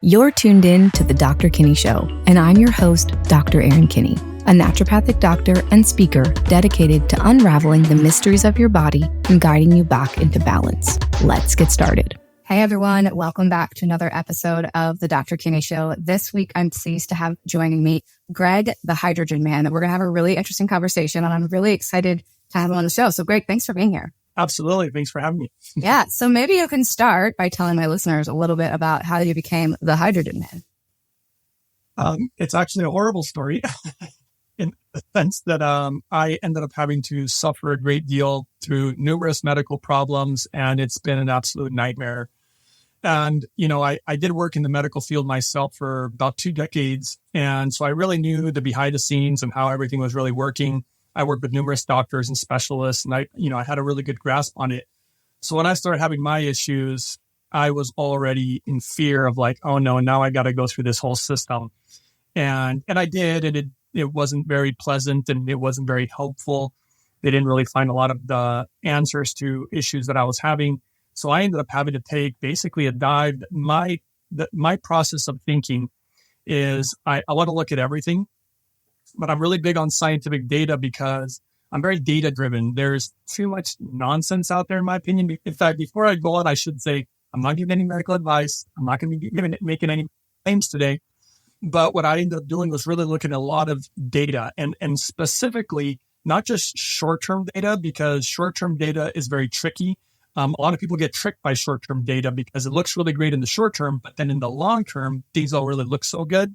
You're tuned in to the Dr. Kinney Show, and I'm your host, Dr. Erin Kinney, a naturopathic doctor and speaker dedicated to unraveling the mysteries of your body and guiding you back into balance. Let's get started. Hey everyone, welcome back to another episode of the Dr. Kinney Show. This week, I'm pleased to have joining me Greg, the Hydrogen Man. We're going to have a really interesting conversation, and I'm really excited to have him on the show. So Greg, thanks for being here. Absolutely. Thanks for having me. Yeah. So maybe you can start by telling my listeners a little bit about how you became the Hydrogen Man. It's actually a horrible story in the sense that I ended up having to suffer a great deal through numerous medical problems, and it's been an absolute nightmare. And, I did work in the medical field myself for about 2 decades. And so I really knew the behind the scenes and how everything was really working. I worked with numerous doctors and specialists, and I had a really good grasp on it. So when I started having my issues, I was already in fear of like, oh no, now I got to go through this whole system. And I did, and it wasn't very pleasant and it wasn't very helpful. They didn't really find a lot of the answers to issues that I was having. So I ended up having to take basically a dive. My process of thinking is I want to look at everything, but I'm really big on scientific data because I'm very data driven. There's too much nonsense out there, in my opinion. In fact, before I go on, I should say I'm not giving any medical advice. I'm not going to be making any claims today. But what I ended up doing was really looking at a lot of data and specifically not just short-term data, because short-term data is very tricky. A lot of people get tricked by short-term data because it looks really great in the short term, but then in the long term, things don't really look so good,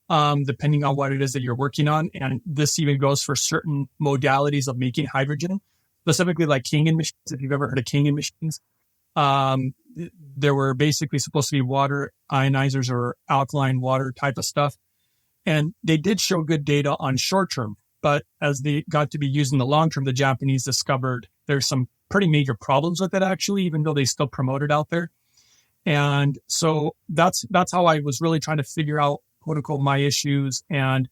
depending on what it is that you're working on. And this even goes for certain modalities of making hydrogen, specifically like Kinney machines. If you've ever heard of Kinney machines, there were basically supposed to be water ionizers or alkaline water type of stuff. And they did show good data on short term, but as they got to be used in the long term, the Japanese discovered there's some pretty major problems with it, actually, even though they still promote it out there. And so that's how I was really trying to figure out, quote unquote, my issues. And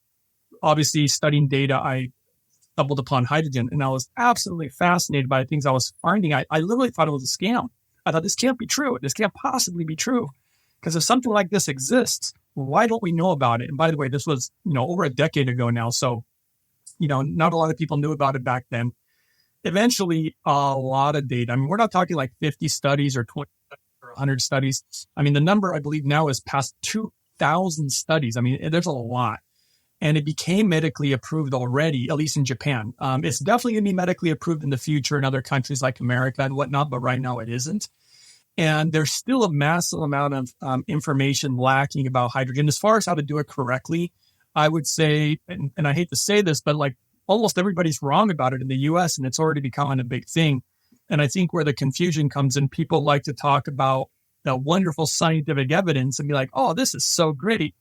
obviously studying data, I stumbled upon hydrogen, and I was absolutely fascinated by the things I was finding. I literally thought it was a scam. I thought this can't be true. This can't possibly be true. Because if something like this exists, why don't we know about it? And by the way, this was, over a decade ago now. So, not a lot of people knew about it back then. Eventually, a lot of data. I mean, we're not talking like 50 studies or 20 or 100 studies. I mean, the number I believe now is past 2,000 studies. I mean, there's a lot. And it became medically approved already, at least in Japan. It's definitely going to be medically approved in the future in other countries like America and whatnot, but right now it isn't. And there's still a massive amount of information lacking about hydrogen. As far as how to do it correctly, I would say, and I hate to say this, but like almost everybody's wrong about it in the US, and it's already becoming a big thing. And I think where the confusion comes in, people like to talk about the wonderful scientific evidence and be like, oh, this is so great.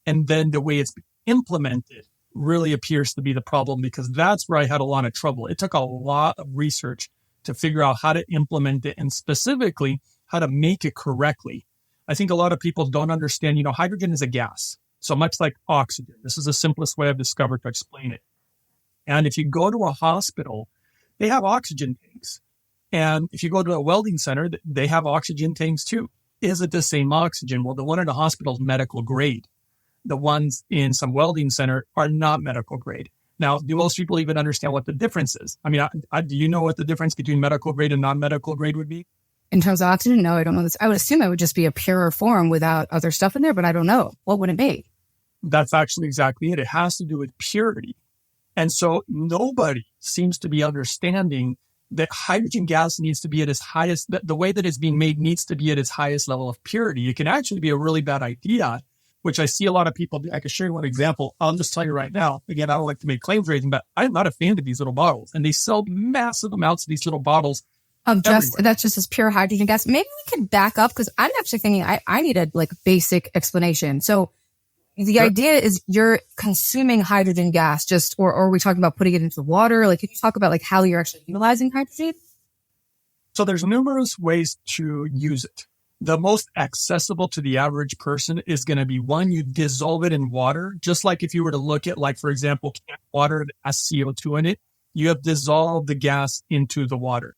And then the way it's implemented really appears to be the problem, because that's where I had a lot of trouble. It took a lot of research to figure out how to implement it and specifically how to make it correctly. I think a lot of people don't understand, hydrogen is a gas. So much like oxygen. This is the simplest way I've discovered to explain it. And if you go to a hospital, they have oxygen tanks. And if you go to a welding center, they have oxygen tanks too. Is it the same oxygen? Well, the one at the hospital is medical grade. The ones in some welding center are not medical grade. Now, do most people even understand what the difference is? I mean, do you know what the difference between medical grade and non-medical grade would be? In terms of oxygen, no, I don't know this. I would assume it would just be a purer form without other stuff in there, but I don't know. What would it be? That's actually exactly it. It has to do with purity. And so nobody seems to be understanding that hydrogen gas needs to be at its highest, the way that it's being made needs to be at its highest level of purity. It can actually be a really bad idea, which I see a lot of people do. I can show you one example. I'll just tell you right now. Again, I don't like to make claims or anything, but I'm not a fan of these little bottles. And they sell massive amounts of these little bottles. That's just as pure hydrogen gas. Maybe we can back up, because I'm actually thinking I need a basic explanation. So the idea is you're consuming hydrogen gas or are we talking about putting it into water? Like, can you talk about how you're actually utilizing hydrogen? So there's numerous ways to use it. The most accessible to the average person is going to be one, you dissolve it in water. Just like if you were to look at, for example, canned water that has CO2 in it, you have dissolved the gas into the water.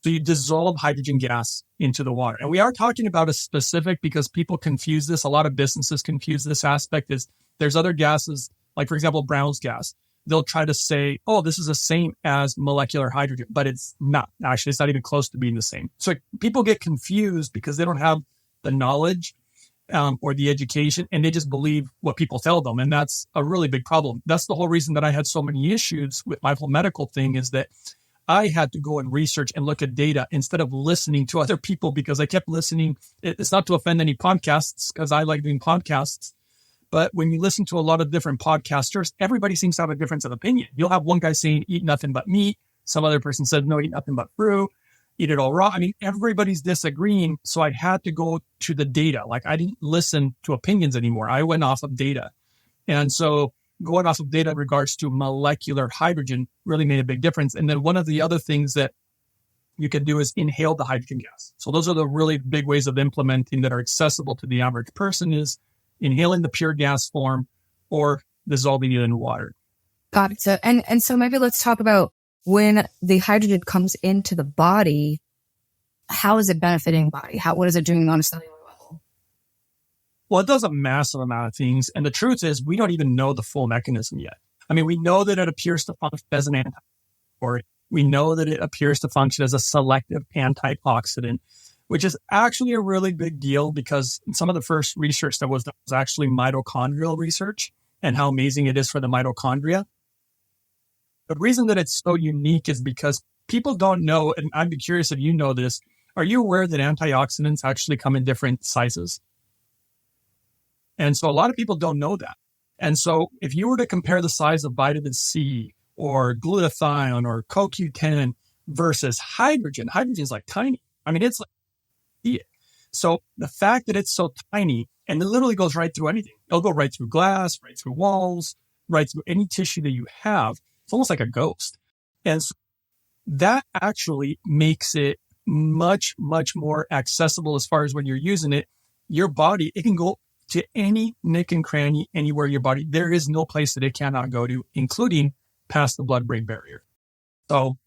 So you dissolve hydrogen gas into the water. And we are talking about a specific because people confuse this. A lot of businesses confuse this aspect is there's other gases, like for example, Brown's gas. They'll try to say, oh, this is the same as molecular hydrogen, but it's not. Actually, it's not even close to being the same. So people get confused because they don't have the knowledge or the education, and they just believe what people tell them. And that's a really big problem. That's the whole reason that I had so many issues with my whole medical thing is that I had to go and research and look at data instead of listening to other people because I kept listening. It's not to offend any podcasts because I like doing podcasts. But when you listen to a lot of different podcasters, everybody seems to have a difference of opinion. You'll have one guy saying, eat nothing but meat. Some other person says, no, eat nothing but fruit. Eat it all raw. I mean, everybody's disagreeing. So I had to go to the data. Like I didn't listen to opinions anymore. I went off of data. And so going off of data in regards to molecular hydrogen really made a big difference. And then one of the other things that you can do is inhale the hydrogen gas. So those are the really big ways of implementing that are accessible to the average person is inhaling the pure gas form or dissolving it in water. Got it. So, and so maybe let's talk about when the hydrogen comes into the body, how is it benefiting the body? What is it doing on a cellular level? Well, it does a massive amount of things. And the truth is we don't even know the full mechanism yet. I mean, we know that it appears to function as an antioxidant. We know that it appears to function as a selective antioxidant, which is actually a really big deal because some of the first research that was done was actually mitochondrial research and how amazing it is for the mitochondria. The reason that it's so unique is because people don't know, and I'd be curious if you know this, are you aware that antioxidants actually come in different sizes? And so a lot of people don't know that. And so if you were to compare the size of vitamin C or glutathione or CoQ10 versus hydrogen, hydrogen is like tiny. I mean, it's like, yeah. So the fact that it's so tiny and it literally goes right through anything. It'll go right through glass, right through walls, right through any tissue that you have. It's almost like a ghost. And so that actually makes it much, much more accessible as far as when you're using it. Your body, it can go to any nick and cranny anywhere in your body. There is no place that it cannot go to, including past the blood-brain barrier. So,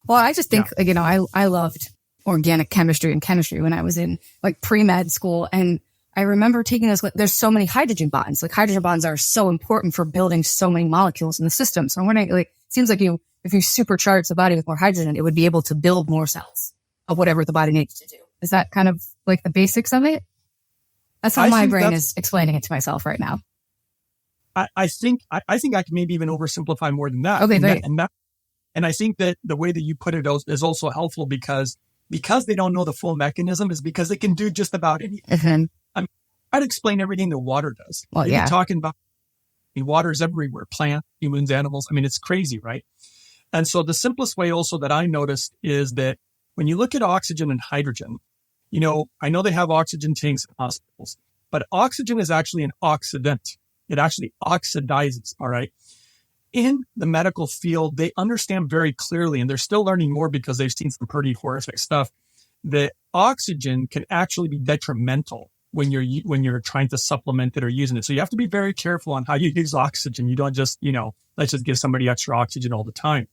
well, I just think, I loved organic chemistry and chemistry when I was in like pre-med school. And I remember taking those, there's so many hydrogen bonds. Like hydrogen bonds are so important for building so many molecules in the system. So I'm wondering, like, it seems like if you supercharge the body with more hydrogen, it would be able to build more cells of whatever the body needs to do. Is that kind of like the basics of it? That's how my brain is explaining it to myself right now. I think I can maybe even oversimplify more than that. Okay, great. And I think that the way that you put it is also helpful because they don't know the full mechanism is because it can do just about anything. Mm-hmm. I mean, I'd explain everything that water does. Well, You're talking about water is everywhere, plants, humans, animals. I mean, it's crazy, right? And so the simplest way also that I noticed is that when you look at oxygen and hydrogen, I know they have oxygen tanks in hospitals, but oxygen is actually an oxidant. It actually oxidizes, all right? In the medical field, they understand very clearly, and they're still learning more because they've seen some pretty horrific stuff, that oxygen can actually be detrimental when you're trying to supplement it or using it. So you have to be very careful on how you use oxygen. You don't just, let's just give somebody extra oxygen all the time.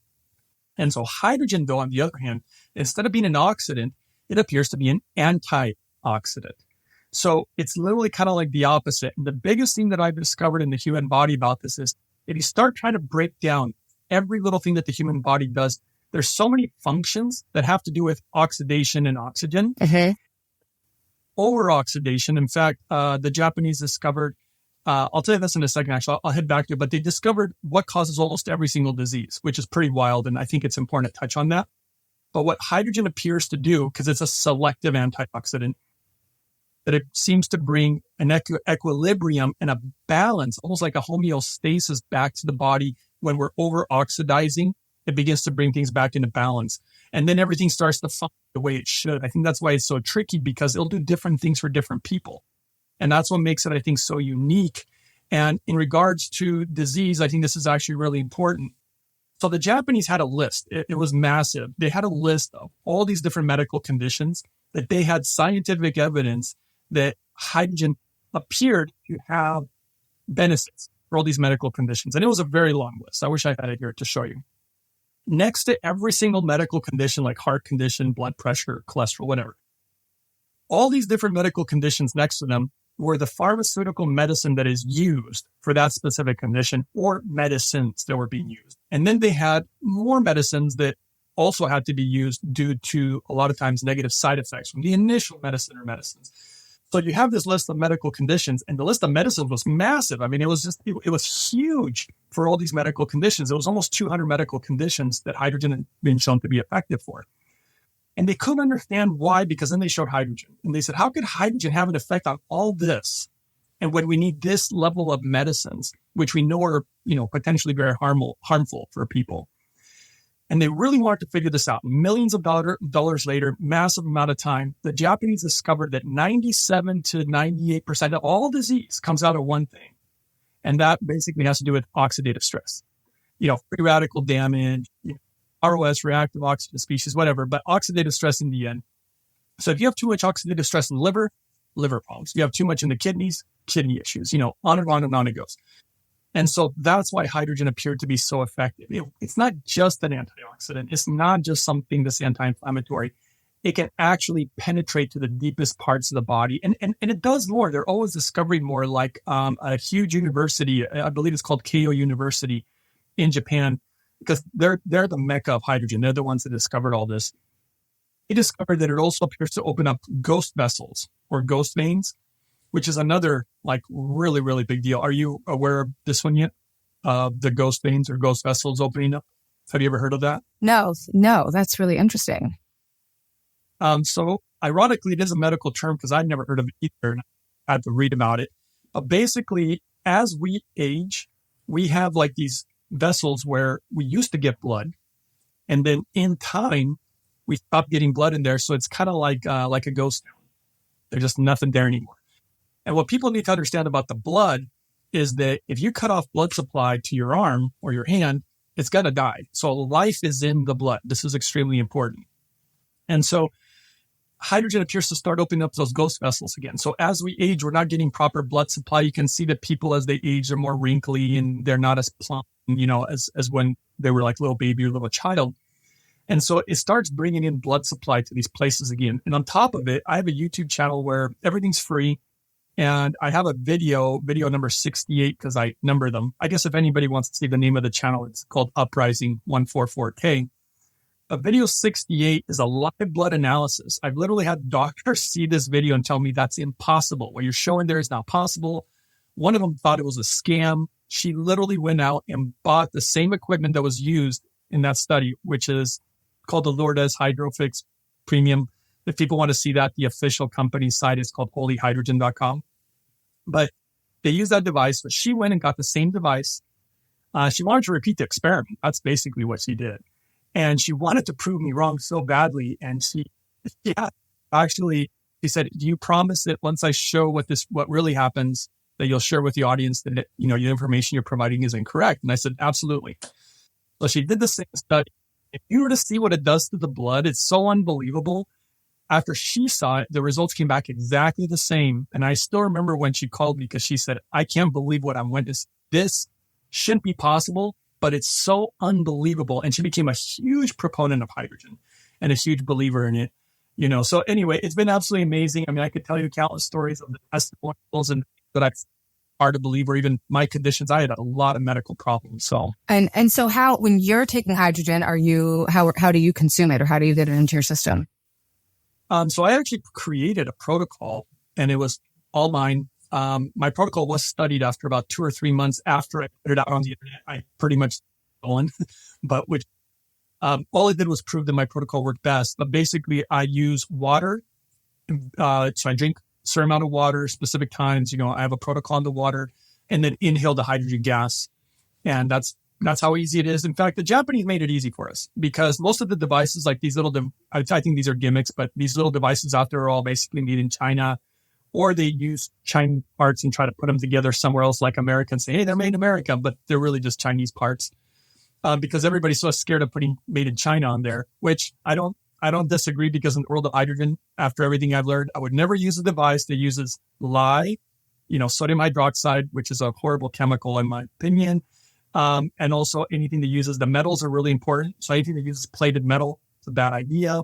And so hydrogen, though, on the other hand, instead of being an oxidant, it appears to be an antioxidant. So it's literally kind of like the opposite. And the biggest thing that I've discovered in the human body about this is if you start trying to break down every little thing that the human body does, there's so many functions that have to do with oxidation and oxygen. Mm-hmm. Over-oxidation. In fact, the Japanese discovered, I'll tell you this in a second, actually, I'll head back to it, but they discovered what causes almost every single disease, which is pretty wild. And I think it's important to touch on that. But what hydrogen appears to do, because it's a selective antioxidant, that it seems to bring an equilibrium and a balance, almost like a homeostasis back to the body. When we're over-oxidizing, it begins to bring things back into balance. And then everything starts to function the way it should. I think that's why it's so tricky, because it'll do different things for different people. And that's what makes it, I think, so unique. And in regards to disease, I think this is actually really important. So the Japanese had a list. It was massive. They had a list of all these different medical conditions that they had scientific evidence that hydrogen appeared to have benefits for all these medical conditions. And it was a very long list. I wish I had it here to show you. next to every single medical condition like heart condition, blood pressure, cholesterol, whatever. All these different medical conditions next to them were the pharmaceutical medicine that is used for that specific condition or medicines that were being used. And then they had more medicines that also had to be used due to a lot of times negative side effects from the initial medicine or medicines. So you have this list of medical conditions, and the list of medicines was massive. I mean, it was huge for all these medical conditions. It was almost 200 medical conditions that hydrogen had been shown to be effective for. And they couldn't understand why, because then they showed hydrogen. And they said, how could hydrogen have an effect on all this? And when we need this level of medicines, which we know are, potentially very harmful for people. And they really wanted to figure this out. Millions of dollars later, massive amount of time, the Japanese discovered that 97 to 98% of all disease comes out of one thing. And that basically has to do with oxidative stress. Free radical damage, ROS, reactive oxygen species, whatever, but oxidative stress in the end. So if you have too much oxidative stress in the liver problems. If you have too much in the kidneys, kidney issues, on and on and on it goes. And so that's why hydrogen appeared to be so effective. It's not just an antioxidant. It's not just something that's anti-inflammatory. It can actually penetrate to the deepest parts of the body. And it does more. They're always discovering more, like a huge university, I believe it's called Keio University in Japan, because they're the mecca of hydrogen. They're the ones that discovered all this. They discovered that it also appears to open up ghost vessels or ghost veins, which is another really, really big deal. Are you aware of this one yet? The ghost veins or ghost vessels opening up? Have you ever heard of that? No, that's really interesting. So ironically, it is a medical term because I'd never heard of it either, and I had to read about it. Basically, as we age, we have these vessels where we used to get blood, and then in time, we stop getting blood in there. So it's kind of like a ghost town. There's just nothing there anymore. And what people need to understand about the blood is that if you cut off blood supply to your arm or your hand, it's going to die. So life is in the blood. This is extremely important. And so hydrogen appears to start opening up those ghost vessels again. So as we age, we're not getting proper blood supply. You can see that people as they age are more wrinkly and they're not as plump, as when they were like little baby or little child. And so it starts bringing in blood supply to these places again. And on top of it, I have a YouTube channel where everything's free. And I have a video number 68, because I number them. I guess if anybody wants to see the name of the channel, it's called Uprising 144K. Video 68 is a live blood analysis. I've literally had doctors see this video and tell me that's impossible. What you're showing there is not possible. One of them thought it was a scam. She literally went out and bought the same equipment that was used in that study, which is called the Lourdes Hydrofix Premium. If people want to see that, the official company site is called holyhydrogen.com. But they use that device, but she went and got the same device. She wanted to repeat the experiment. That's basically what she did. And she wanted to prove me wrong so badly. And she said, do you promise that once I show what really happens, that you'll share with the audience that, your information you're providing is incorrect? And I said, absolutely. So she did the same study. If you were to see what it does to the blood, it's so unbelievable. After she saw it, the results came back exactly the same. And I still remember when she called me, because she said, I can't believe what I'm witnessing. This shouldn't be possible, but it's so unbelievable. And she became a huge proponent of hydrogen and a huge believer in it. So anyway, it's been absolutely amazing. I mean, I could tell you countless stories of the testimonials and that I've hard to believe, or even my conditions. I had a lot of medical problems. So and so how, when you're taking hydrogen, how do you consume it, or how do you get it into your system? So I actually created a protocol, and it was all mine. My protocol was studied after about 2 or 3 months after I put it out on the internet. I pretty much stolen, but all it did was prove that my protocol worked best. But basically, I use water. So I drink a certain amount of water, specific times. I have a protocol on the water, and then inhale the hydrogen gas, and that's how easy it is. In fact, the Japanese made it easy for us, because most of the devices, like these little, I think these are gimmicks, but these little devices out there are all basically made in China, or they use Chinese parts and try to put them together somewhere else, like America, and say, hey, they're made in America, but they're really just Chinese parts, because everybody's so scared of putting made in China on there, which I don't disagree, because in the world of hydrogen, after everything I've learned, I would never use a device that uses lye, sodium hydroxide, which is a horrible chemical in my opinion, And also anything that uses the metals are really important. So anything that uses plated metal, it's a bad idea.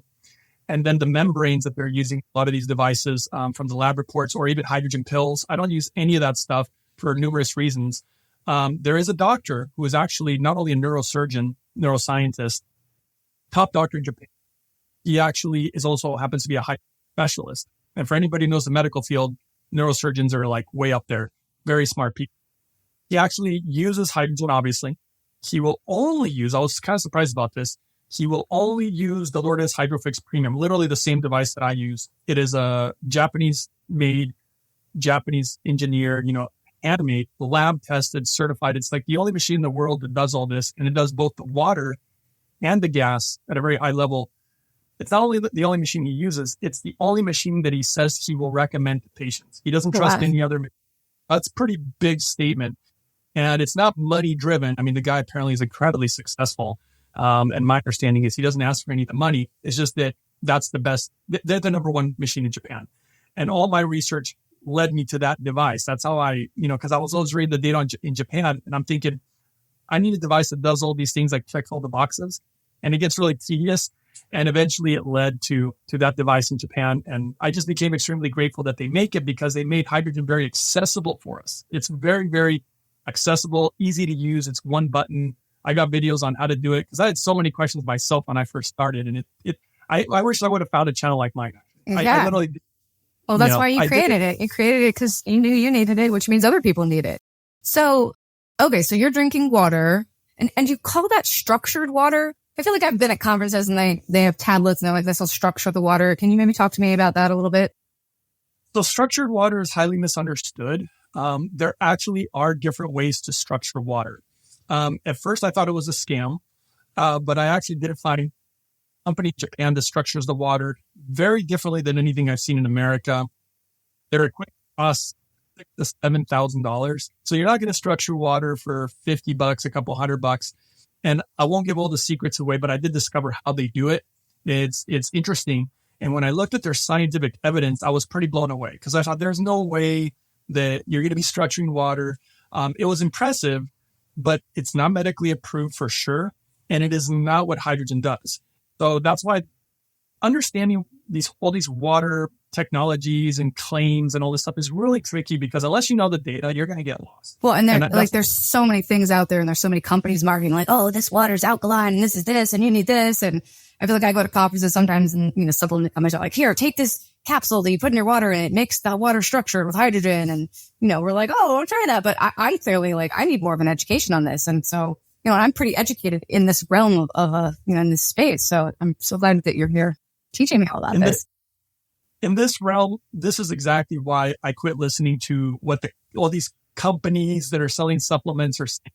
And then the membranes that they're using, a lot of these devices from the lab reports, or even hydrogen pills. I don't use any of that stuff for numerous reasons. There is a doctor who is actually not only a neurosurgeon, neuroscientist, top doctor in Japan. He actually is also happens to be a high specialist. And for anybody who knows the medical field, neurosurgeons are like way up there, very smart people. He actually uses hydrogen, obviously. He will only use, I was kind of surprised about this, he will only use the Lourdes Hydrofix Premium, literally the same device that I use. It is a Japanese-made, Japanese engineered, handmade, lab tested, certified. It's like the only machine in the world that does all this, and it does both the water and the gas at a very high level. It's not only the only machine he uses, it's the only machine that he says he will recommend to patients. He doesn't trust any other machine. That's a pretty big statement. And it's not money driven. I mean, the guy apparently is incredibly successful. And my understanding is he doesn't ask for any of the money. It's just that that's the best. They're the number one machine in Japan. And all my research led me to that device. That's how I, because I was always reading the data in Japan, and I'm thinking, I need a device that does all these things, like checks all the boxes. And it gets really tedious. And eventually it led to that device in Japan. And I just became extremely grateful that they make it, because they made hydrogen very accessible for us. It's very, very accessible, easy to use. It's one button. I got videos on how to do it because I had so many questions myself when I first started. And I wish I would have found a channel like mine. Yeah. I literally did. Well, that's why you created it. You created it because you knew you needed it, which means other people need it. So, okay, so you're drinking water and you call that structured water? I feel like I've been at conferences and they have tablets and they're like, this will structure the water. Can you maybe talk to me about that a little bit? So structured water is highly misunderstood. There actually are different ways to structure water. At first, I thought it was a scam, but I actually did find a company in Japan that structures the water very differently than anything I've seen in America. Their equipment costs $6,000 to $7,000. So you're not going to structure water for $50, a couple $100. And I won't give all the secrets away, but I did discover how they do it. It's interesting. And when I looked at their scientific evidence, I was pretty blown away because I thought there's no way that you're going to be structuring water. It was impressive, but it's not medically approved for sure. And it is not what hydrogen does. So that's why understanding all these water technologies and claims and all this stuff is really tricky, because unless you know the data, you're going to get lost. Well, and there's so many things out there and there's so many companies marketing like, oh, this water's alkaline and this is this and you need this. And I feel like I go to conferences sometimes and, supplement companies are like, here, take this capsule that you put in your water and it makes the water structured with hydrogen. And, we're like, oh, I'll try that. But I'm clearly like, I need more of an education on this. And so, I'm pretty educated in this realm of in this space. So I'm so glad that you're here teaching me all about this. In this realm, this is exactly why I quit listening to what all these companies that are selling supplements are saying.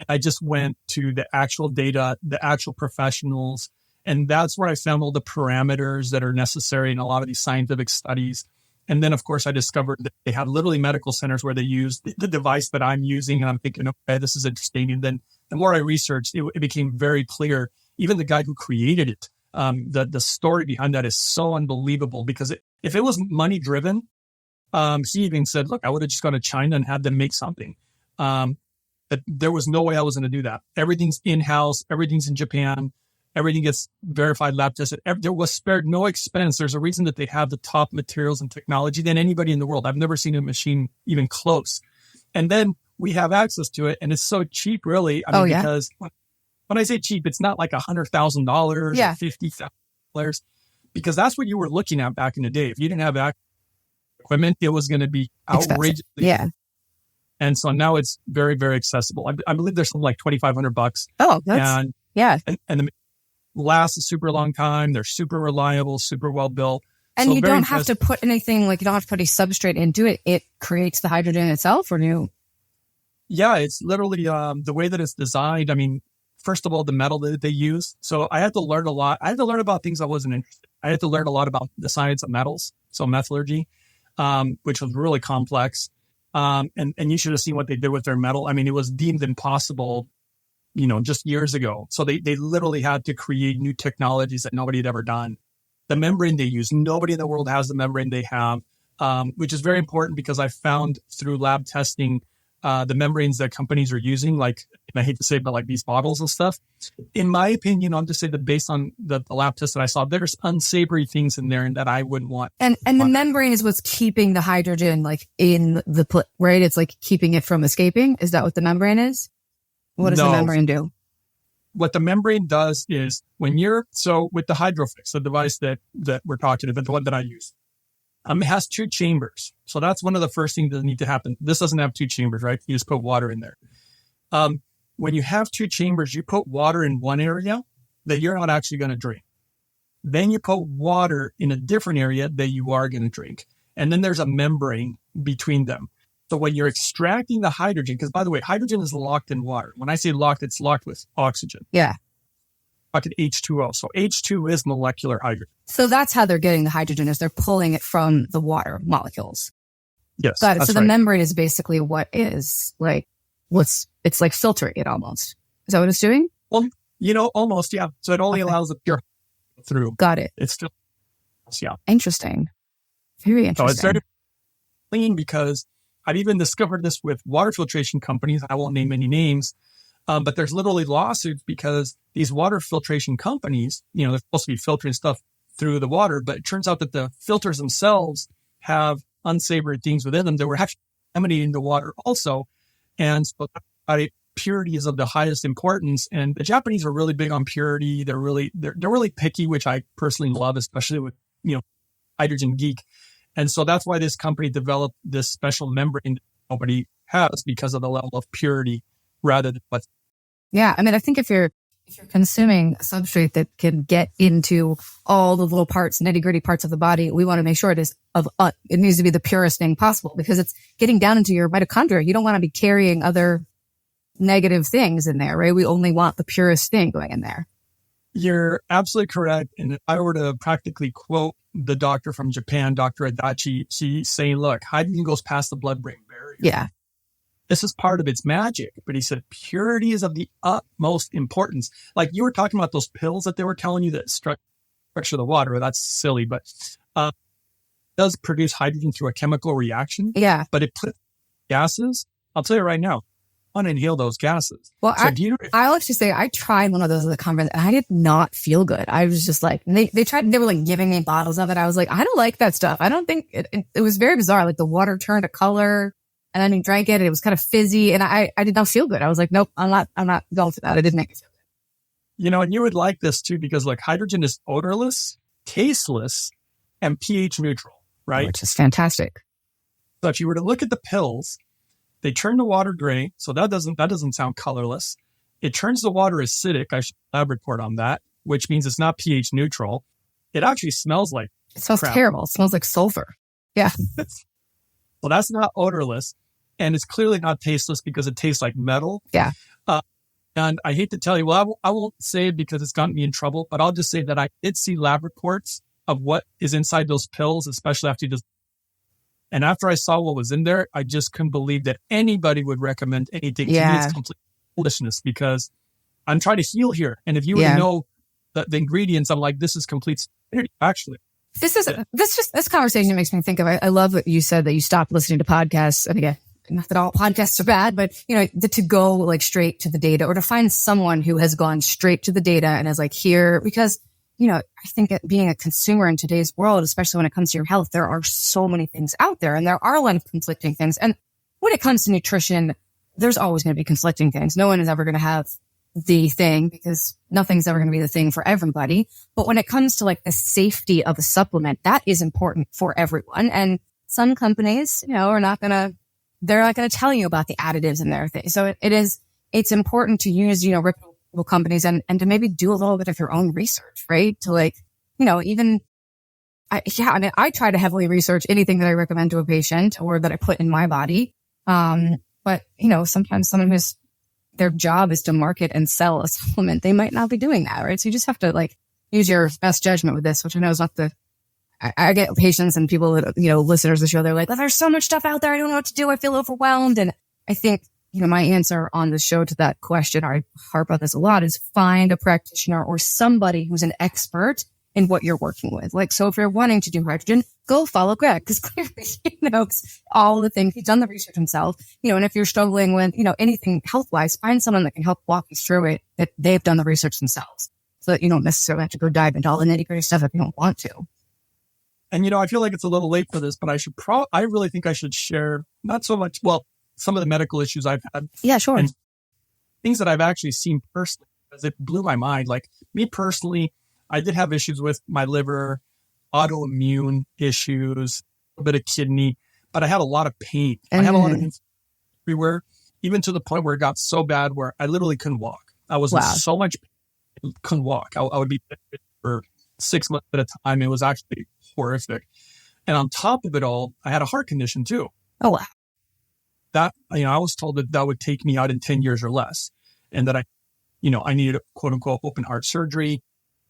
I just went to the actual data, the actual professionals, and that's where I found all the parameters that are necessary in a lot of these scientific studies. And then, of course, I discovered that they have literally medical centers where they use the device that I'm using. And I'm thinking, okay, this is interesting. And then the more I researched, it became very clear. Even the guy who created it, the story behind that is so unbelievable, because if it was money driven, he even said, look, I would have just gone to China and had them make something. But there was no way I was going to do that. Everything's in-house. Everything's in Japan. Everything gets verified, lab tested. There was spared no expense. There's a reason that they have the top materials and technology than anybody in the world. I've never seen a machine even close. And then we have access to it, and it's so cheap, really. Because when I say cheap, it's not like $100,000 or $50,000, because that's what you were looking at back in the day. If you didn't have equipment, it was going to be outrageous. Yeah. And so now it's very, very accessible. I believe there's something like $2,500. Oh, that's, And the lasts a super long time. They're super reliable, super well built. And so you don't have to put anything, like you don't have to put a substrate into it. It creates the hydrogen itself, or new? Yeah, it's literally the way that it's designed. I mean, first of all, the metal that they use. So I had to learn a lot. I had to learn about things I wasn't interested in. I had to learn a lot about the science of metals, so metallurgy, which was really complex. And you should have seen what they did with their metal. I mean, it was deemed impossible, just years ago. So they literally had to create new technologies that nobody had ever done. The membrane they use, nobody in the world has the membrane they have, which is very important, because I found through lab testing the membranes that companies are using, like, and I hate to say, but like these bottles and stuff. In my opinion, I'll just say that based on the lab test that I saw, there's unsavory things in there and that I wouldn't want. And the membrane is what's keeping the hydrogen like in the right? It's like keeping it from escaping. Is that what the membrane is? What does the membrane do? What the membrane does is so with the Hydrofix, the device that we're talking about, the one that I use, it has 2 chambers. So that's one of the first things that need to happen. This doesn't have 2 chambers, right? You just put water in there. When you have 2 chambers, you put water in one area that you're not actually going to drink. Then you put water in a different area that you are going to drink. And then there's a membrane between them. So when you're extracting the hydrogen, because by the way, hydrogen is locked in water. When I say locked, it's locked with oxygen. Yeah. Locked at H2O. So H2 is molecular hydrogen. So that's how they're getting the hydrogen, is they're pulling it from the water molecules. Yes. Got it. So the membrane is basically what is like, it's like filtering it almost. Is that what it's doing? Well, almost, yeah. So it only allows the pure through. Got it. It's still, yeah. Interesting. Very interesting. So it's very clean because I've even discovered this with water filtration companies. I won't name any names, but there's literally lawsuits because these water filtration companies, they're supposed to be filtering stuff through the water, but it turns out that the filters themselves have unsavory things within them that were actually emanating the water also. And so purity is of the highest importance. And the Japanese are really big on purity. They're really picky, which I personally love, especially with, Hydrogen Geek. And so that's why this company developed this special membrane that nobody has because of the level of purity rather than what's. Yeah. I mean, I think if you're consuming a substrate that can get into all the little parts, nitty gritty parts of the body, we want to make sure it needs to be the purest thing possible because it's getting down into your mitochondria. You don't want to be carrying other negative things in there, right? We only want the purest thing going in there. You're absolutely correct. And if I were to practically quote the doctor from Japan, Dr. Adachi, she's saying, look, hydrogen goes past the blood-brain barrier. Yeah. This is part of its magic. But he said, purity is of the utmost importance. Like you were talking about those pills that they were telling you that structure the water. Well, that's silly, but it does produce hydrogen through a chemical reaction. Yeah. But it puts gases. I'll tell you right now, uninhale those gases. Well, so I'll actually say I tried one of those at the conference and I did not feel good. I was just like, they were like giving me bottles of it. I was like, I don't like that stuff. I don't think it was very bizarre. Like the water turned a color and then you drank it and it was kind of fizzy and I did not feel good. I was like, nope, I'm not going for that. It didn't make me feel good. And you would like this too, because like hydrogen is odorless, tasteless, and pH neutral, right? Which is fantastic. So if you were to look at the pills, they turn the water gray, so that doesn't sound colorless. It turns the water acidic. I should have a lab report on that, which means it's not pH neutral. It actually smells like it smells crap. Terrible. It smells like sulfur. Yeah. Well, that's not odorless, and it's clearly not tasteless because it tastes like metal. Yeah. And I hate to tell you, well, I won't say it because it's gotten me in trouble, but I'll just say that I did see lab reports of what is inside those pills, especially after you just. And after I saw what was in there, I just couldn't believe that anybody would recommend anything. Yeah. To me, it's complete foolishness because I'm trying to heal here. And if you were to know the ingredients, I'm like, this is complete stupidity, actually. This conversation makes me think of, I love that you said that you stopped listening to podcasts. And again, not that all podcasts are bad, but to go like straight to the data or to find someone who has gone straight to the data and is like here, because I think being a consumer in today's world, especially when it comes to your health, there are so many things out there and there are a lot of conflicting things. And when it comes to nutrition, there's always going to be conflicting things. No one is ever going to have the thing because nothing's ever going to be the thing for everybody. But when it comes to like the safety of a supplement, that is important for everyone. And some companies, they're not going to tell you about the additives in their thing. So it's important to use, reputable companies and to maybe do a little bit of your own research, right? To like, I try to heavily research anything that I recommend to a patient or that I put in my body. But sometimes someone who's their job is to market and sell a supplement, they might not be doing that, right? So you just have to like use your best judgment with this, which I know is not I get patients and people that, listeners of the show, they're like, well, there's so much stuff out there. I don't know what to do. I feel overwhelmed. And I think, my answer on the show to that question, I harp on this a lot, is find a practitioner or somebody who's an expert in what you're working with. Like, so if you're wanting to do hydrogen, go follow Greg, because clearly he knows all the things. He's done the research himself, and if you're struggling with, anything health-wise, find someone that can help walk you through it, that they've done the research themselves, so that you don't necessarily have to go dive into all the nitty-gritty stuff if you don't want to. And, I feel like it's a little late for this, but I really think I should share not so much, some of the medical issues I've had. Yeah, sure. And things that I've actually seen personally, because it blew my mind. Like me personally, I did have issues with my liver, autoimmune issues, a bit of kidney, but I had a lot of pain. I had a lot of everywhere, even to the point where it got so bad where I literally couldn't walk. I was in so much pain, couldn't walk. I would be for 6 months at a time. It was actually horrific. And on top of it all, I had a heart condition too. Oh, wow. That, I was told that would take me out in 10 years or less. And that I needed a quote unquote open heart surgery.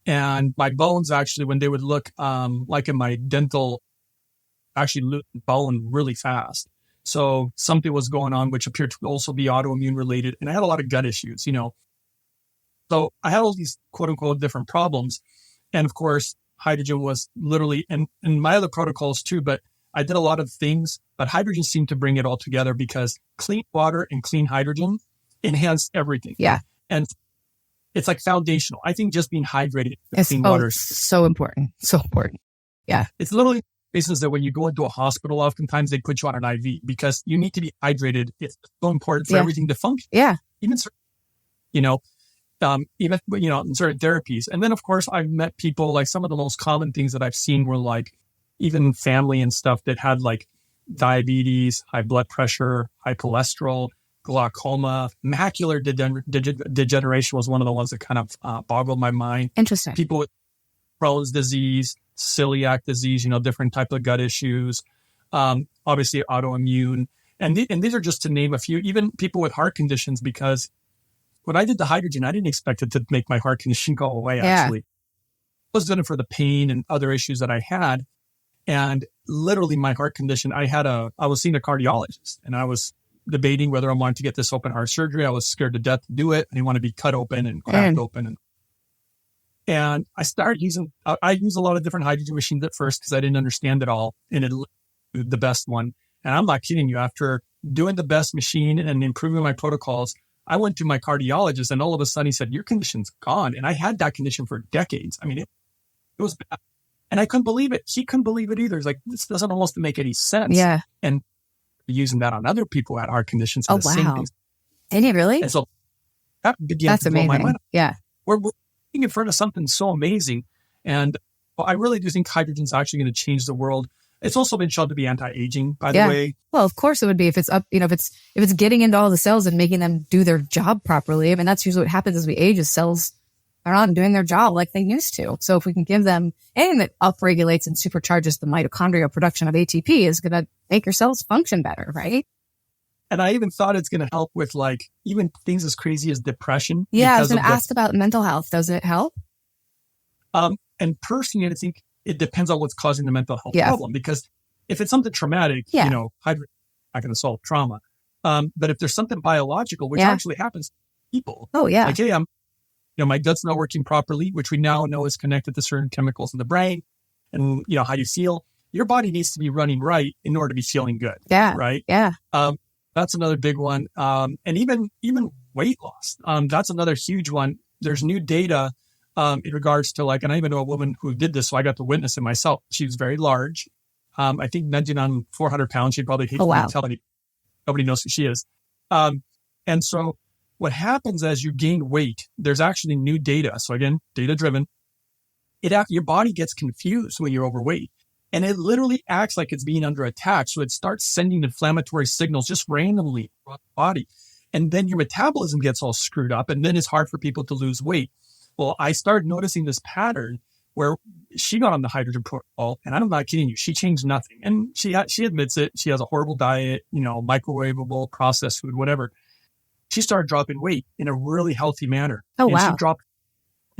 And my bones actually, when they would look, like in my dental, actually lose bone really fast. So something was going on, which appeared to also be autoimmune related. And I had a lot of gut issues, So I had all these quote unquote different problems. And of course, hydrogen was literally, and my other protocols too, but I did a lot of things, but hydrogen seemed to bring it all together because clean water and clean hydrogen enhanced everything. Yeah. And it's like foundational. I think just being hydrated with clean water is so important. So important. Yeah. It's literally basis that when you go into a hospital, oftentimes they put you on an IV because you need to be hydrated. It's so important for everything to function. Yeah. Even, in certain therapies. And then, of course, I've met people, like some of the most common things that I've seen were like even family and stuff that had like diabetes, high blood pressure, high cholesterol, glaucoma, macular degeneration was one of the ones that kind of boggled my mind. Interesting. People with Crohn's disease, celiac disease, different type of gut issues, obviously autoimmune. And these are just to name a few, even people with heart conditions, because when I did the hydrogen, I didn't expect it to make my heart condition go away, actually. I was doing it for the pain and other issues that I had. And literally my heart condition, I was seeing a cardiologist and I was debating whether I wanted to get this open heart surgery. I was scared to death to do it. I didn't want to be cut open and cracked open. And I started I used a lot of different hydrogen machines at first because I didn't understand it all. And it the best one. And I'm not kidding you. After doing the best machine and improving my protocols, I went to my cardiologist and all of a sudden he said, your condition's gone. And I had that condition for decades. I mean, it was bad. And I couldn't believe it. She couldn't believe it either. It's like, this doesn't almost make any sense. Yeah. And using that on other people who had heart conditions. And same things. Did he really? And so that began to blow my mind. Yeah. We're being in front of something so amazing. And I really do think hydrogen's actually going to change the world. It's also been shown to be anti-aging, by the way. Well, of course it would be if it's up, if it's getting into all the cells and making them do their job properly. I mean, that's usually what happens as we age, is cells are not doing their job like they used to. So if we can give them anything that upregulates and supercharges the mitochondrial production of ATP, is going to make your cells function better, right? And I even thought it's going to help with like even things as crazy as depression. Yeah, I was going to ask about mental health. Does it help? And personally, I think it depends on what's causing the mental health problem. Because if it's something traumatic, hydrogen not going to solve trauma. But if there's something biological, which actually happens to people. Oh, yeah. Like, hey, my gut's not working properly, which we now know is connected to certain chemicals in the brain. And, how you feel. Your body needs to be running right in order to be feeling good. Yeah. Right? Yeah. That's another big one. And even weight loss. That's another huge one. There's new data in regards to and I even know a woman who did this, so I got to witness it myself. She was very large. I think nudging on 400 pounds. She'd probably hate to tell anybody. Nobody knows who she is. And so what happens as you gain weight, there's actually new data. So again, data driven. Your body gets confused when you're overweight. And it literally acts like it's being under attack. So it starts sending inflammatory signals just randomly throughout the body. And then your metabolism gets all screwed up. And then it's hard for people to lose weight. Well, I started noticing this pattern where she got on the hydrogen protocol. And I'm not kidding you. She changed nothing. And she admits it. She has a horrible diet, microwavable, processed food, whatever. She started dropping weight in a really healthy manner. Oh, and wow. She dropped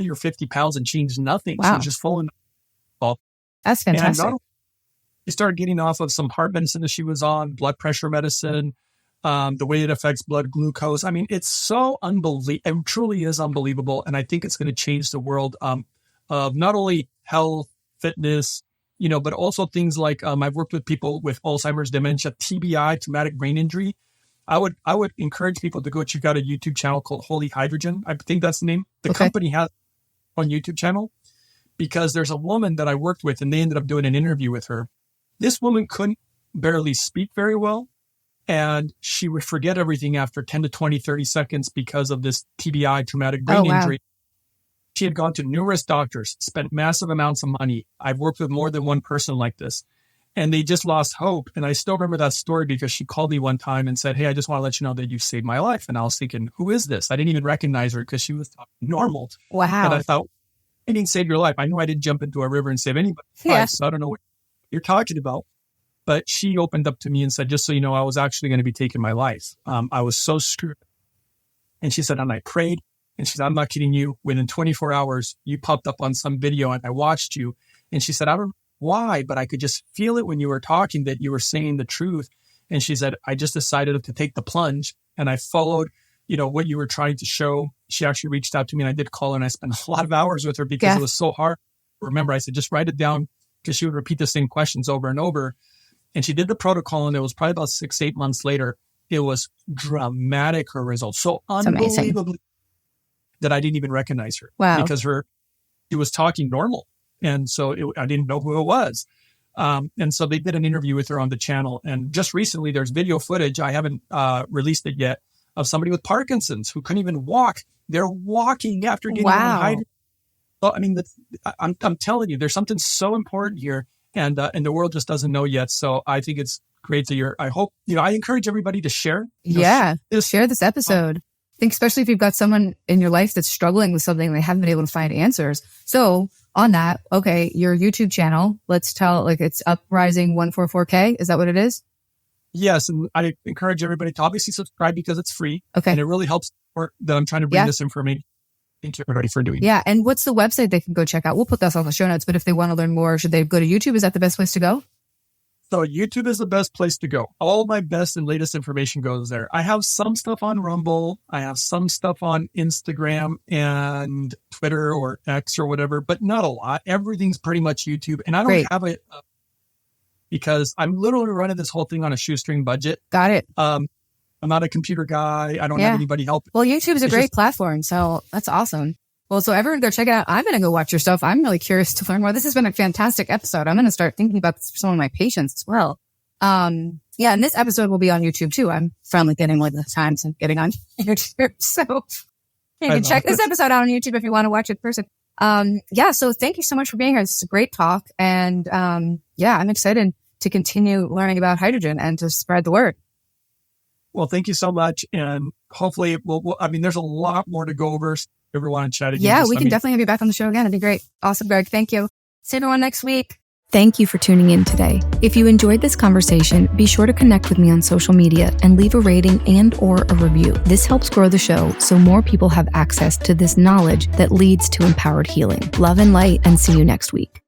50 pounds and changed nothing. Wow. She was just falling off. That's fantastic. And she started getting off of some heart medicine that she was on, blood pressure medicine, the way it affects blood glucose. I mean, it's so unbelievable. It truly is unbelievable. And I think it's going to change the world of not only health, fitness, but also things like I've worked with people with Alzheimer's, dementia, TBI, traumatic brain injury. I would encourage people to go check out a YouTube channel called Holy Hydrogen. I think that's the name. The company has on YouTube channel, because there's a woman that I worked with and they ended up doing an interview with her. This woman couldn't barely speak very well, and she would forget everything after 10 to 20, 30 seconds because of this TBI, traumatic brain injury. She had gone to numerous doctors, spent massive amounts of money. I've worked with more than one person like this, and they just lost hope. And I still remember that story because she called me one time and said, "Hey, I just want to let you know that you saved my life." And I was thinking, who is this? I didn't even recognize her because she was talking normal. Wow. And I thought, I didn't save your life. I know I didn't jump into a river and save anybody's life, so I don't know what you're talking about. But she opened up to me and said, "Just so you know, I was actually going to be taking my life. I was so screwed." And she said, and I prayed. And she said, "I'm not kidding you. Within 24 hours, you popped up on some video and I watched you." And she said, "I don't know why, but I could just feel it when you were talking that you were saying the truth." And she said, "I just decided to take the plunge and I followed, what you were trying to show." She actually reached out to me and I did call her and I spent a lot of hours with her because it was so hard. Remember, I said, just write it down, because she would repeat the same questions over and over. And she did the protocol, and it was probably about 6-8 months later. It was dramatic, her results. So unbelievably that I didn't even recognize her. Wow. Because she was talking normal. And so I didn't know who it was. And so they did an interview with her on the channel. And just recently, there's video footage, I haven't released it yet, of somebody with Parkinson's who couldn't even walk. They're walking after getting on hydrogen. So, I mean, I'm telling you, there's something so important here, and the world just doesn't know yet. So I think it's great that I hope, I encourage everybody to share. Share this episode. I think especially if you've got someone in your life that's struggling with something and they haven't been able to find answers. So on that, your YouTube channel, let's tell, it's Uprising 144K. Is that what it is? Yes. And I encourage everybody to obviously subscribe because it's free. Okay. And it really helps that I'm trying to bring this information. Thank you everybody for doing it. Yeah. And what's the website they can go check out? We'll put that on the show notes, but if they want to learn more, should they go to YouTube? Is that the best place to go? So YouTube is the best place to go. All my best and latest information goes there. I have some stuff on Rumble. I have some stuff on Instagram and Twitter or X or whatever, but not a lot. Everything's pretty much YouTube. And I don't have it because I'm literally running this whole thing on a shoestring budget. Got it. I'm not a computer guy. I don't have anybody helping. Well, YouTube is a great platform. So that's awesome. Well, so everyone go check it out. I'm going to go watch your stuff. I'm really curious to learn more. This has been a fantastic episode. I'm going to start thinking about this for some of my patients as well. And this episode will be on YouTube too. I'm finally getting the time to getting on YouTube. So you can check this episode out on YouTube if you want to watch it in person. So thank you so much for being here. It's a great talk. And I'm excited to continue learning about hydrogen and to spread the word. Well, thank you so much. And hopefully there's a lot more to go over. If you ever want to chat again. Yeah, we can definitely have you back on the show again. It'd be great. Awesome, Greg. Thank you. See everyone next week. Thank you for tuning in today. If you enjoyed this conversation, be sure to connect with me on social media and leave a rating and/or a review. This helps grow the show so more people have access to this knowledge that leads to empowered healing. Love and light, and see you next week.